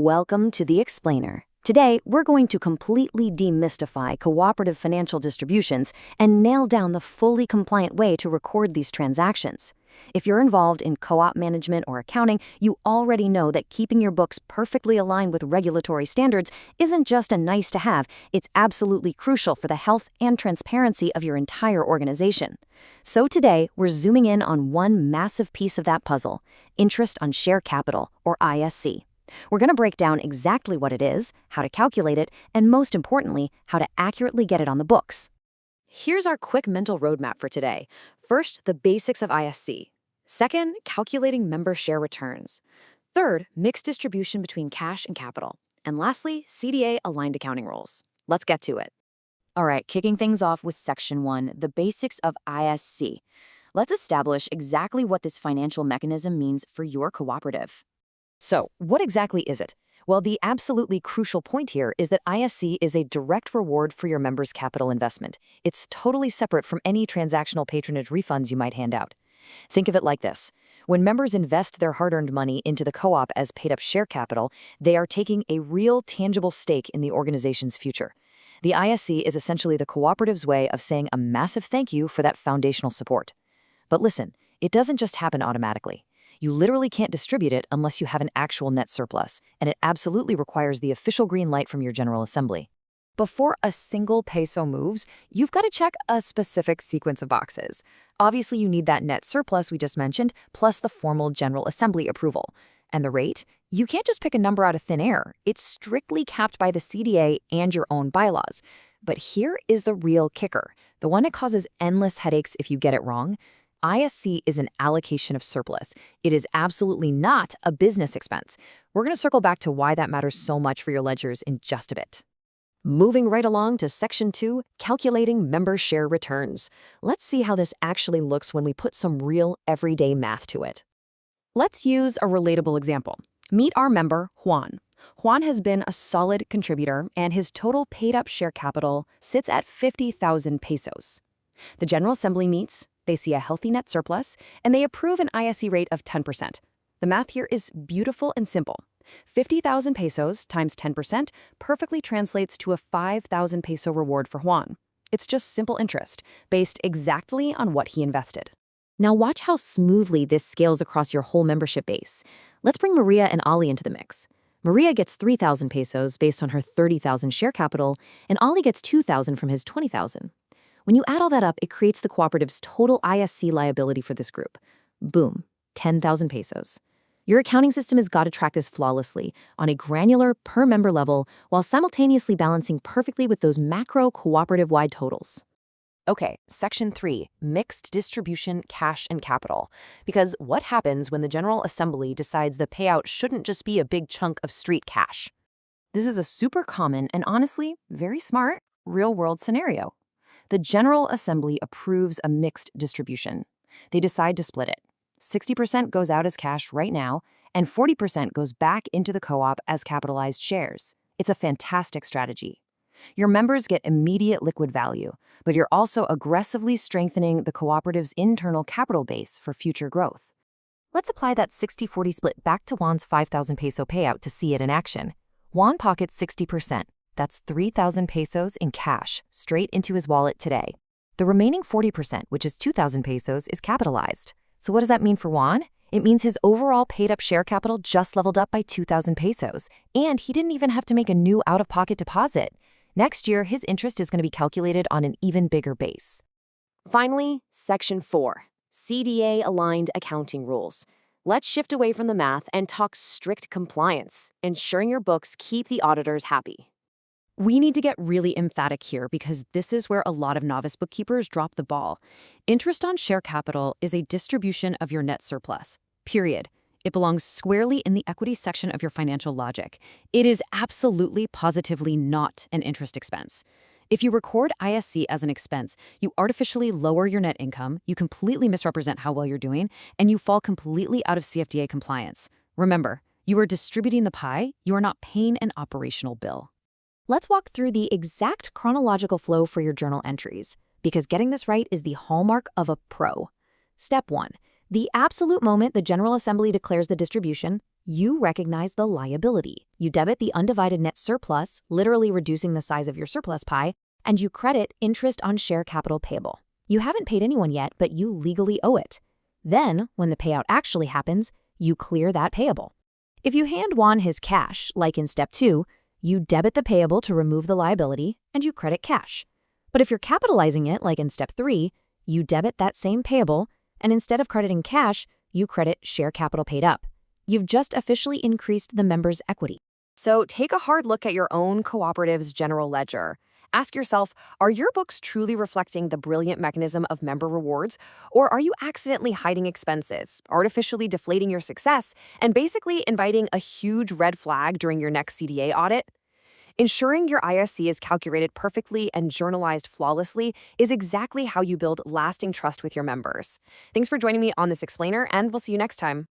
Welcome to the Explainer. Today, we're going to completely demystify cooperative financial distributions and nail down the fully compliant way to record these transactions. If you're involved in co-op management or accounting, you already know that keeping your books perfectly aligned with regulatory standards isn't just a nice to have, it's absolutely crucial for the health and transparency of your entire organization. So today, we're zooming in on one massive piece of that puzzle, interest on share capital, or ISC. We're going to break down exactly what it is, how to calculate it, and most importantly, how to accurately get it on the books. Here's our quick mental roadmap for today. First, the basics of ISC. Second, calculating member share returns. Third, mixed distribution between cash and capital. And lastly, CDA-aligned accounting rules. Let's get to it. All right, kicking things off with Section 1, the basics of ISC. Let's establish exactly what this financial mechanism means for your cooperative. So, what exactly is it? Well, the absolutely crucial point here is that ISC is a direct reward for your members' capital investment. It's totally separate from any transactional patronage refunds you might hand out. Think of it like this. When members invest their hard-earned money into the co-op as paid-up share capital, they are taking a real, tangible stake in the organization's future. The ISC is essentially the cooperative's way of saying a massive thank you for that foundational support. But listen, it doesn't just happen automatically. You literally can't distribute it unless you have an actual net surplus, and it absolutely requires the official green light from your General Assembly. Before a single peso moves, you've got to check a specific sequence of boxes. Obviously, you need that net surplus we just mentioned, plus the formal General Assembly approval. And the rate? You can't just pick a number out of thin air. It's strictly capped by the CDA and your own bylaws. But here is the real kicker, the one that causes endless headaches if you get it wrong. ISC is an allocation of surplus. It is absolutely not a business expense. We're going to circle back to why that matters so much for your ledgers in just a bit. Moving right along to Section 2, calculating member share returns. Let's see how this actually looks when we put some real everyday math to it. Let's use a relatable example. Meet our member, Juan. Juan has been a solid contributor, and his total paid-up share capital sits at 50,000 pesos. The General Assembly meets, they see a healthy net surplus, and they approve an ISC rate of 10%. The math here is beautiful and simple. 50,000 pesos times 10% perfectly translates to a 5,000 peso reward for Juan. It's just simple interest, based exactly on what he invested. Now watch how smoothly this scales across your whole membership base. Let's bring Maria and Ali into the mix. Maria gets 3,000 pesos based on her 30,000 share capital, and Ali gets 2,000 from his 20,000. When you add all that up, it creates the cooperative's total ISC liability for this group. Boom, 10,000 pesos. Your accounting system has got to track this flawlessly on a granular per-member level while simultaneously balancing perfectly with those macro cooperative-wide totals. Okay, Section 3, mixed distribution, cash and capital. Because what happens when the General Assembly decides the payout shouldn't just be a big chunk of street cash? This is a super common and honestly very smart real-world scenario. The General Assembly approves a mixed distribution. They decide to split it. 60% goes out as cash right now, and 40% goes back into the co-op as capitalized shares. It's a fantastic strategy. Your members get immediate liquid value, but you're also aggressively strengthening the cooperative's internal capital base for future growth. Let's apply that 60-40 split back to Juan's 5,000 peso payout to see it in action. Juan pockets 60%. That's 3,000 pesos in cash, straight into his wallet today. The remaining 40%, which is 2,000 pesos, is capitalized. So what does that mean for Juan? It means his overall paid-up share capital just leveled up by 2,000 pesos, and he didn't even have to make a new out-of-pocket deposit. Next year, his interest is going to be calculated on an even bigger base. Finally, Section 4, CDA-aligned accounting rules. Let's shift away from the math and talk strict compliance, ensuring your books keep the auditors happy. We need to get really emphatic here because this is where a lot of novice bookkeepers drop the ball. Interest on share capital is a distribution of your net surplus, period. It belongs squarely in the equity section of your financial logic. It is absolutely, positively not an interest expense. If you record ISC as an expense, you artificially lower your net income, you completely misrepresent how well you're doing, and you fall completely out of CFDA compliance. Remember, you are distributing the pie, you are not paying an operational bill. Let's walk through the exact chronological flow for your journal entries, because getting this right is the hallmark of a pro. Step 1. The absolute moment the General Assembly declares the distribution, You recognize the liability. You debit the undivided net surplus, literally reducing the size of your surplus pie, and you credit interest on share capital payable. You haven't paid anyone yet, but you legally owe it. Then, when the payout actually happens, you clear that payable. If you hand Juan his cash, like in step 2, you debit the payable to remove the liability, and you credit cash. But if you're capitalizing it, like in step 3, you debit that same payable, and instead of crediting cash, you credit share capital paid up. You've just officially increased the member's equity. So take a hard look at your own cooperative's general ledger. Ask yourself, are your books truly reflecting the brilliant mechanism of member rewards, or are you accidentally hiding expenses, artificially deflating your success, and basically inviting a huge red flag during your next CDA audit? Ensuring your ISC is calculated perfectly and journalized flawlessly is exactly how you build lasting trust with your members. Thanks for joining me on this explainer, and we'll see you next time.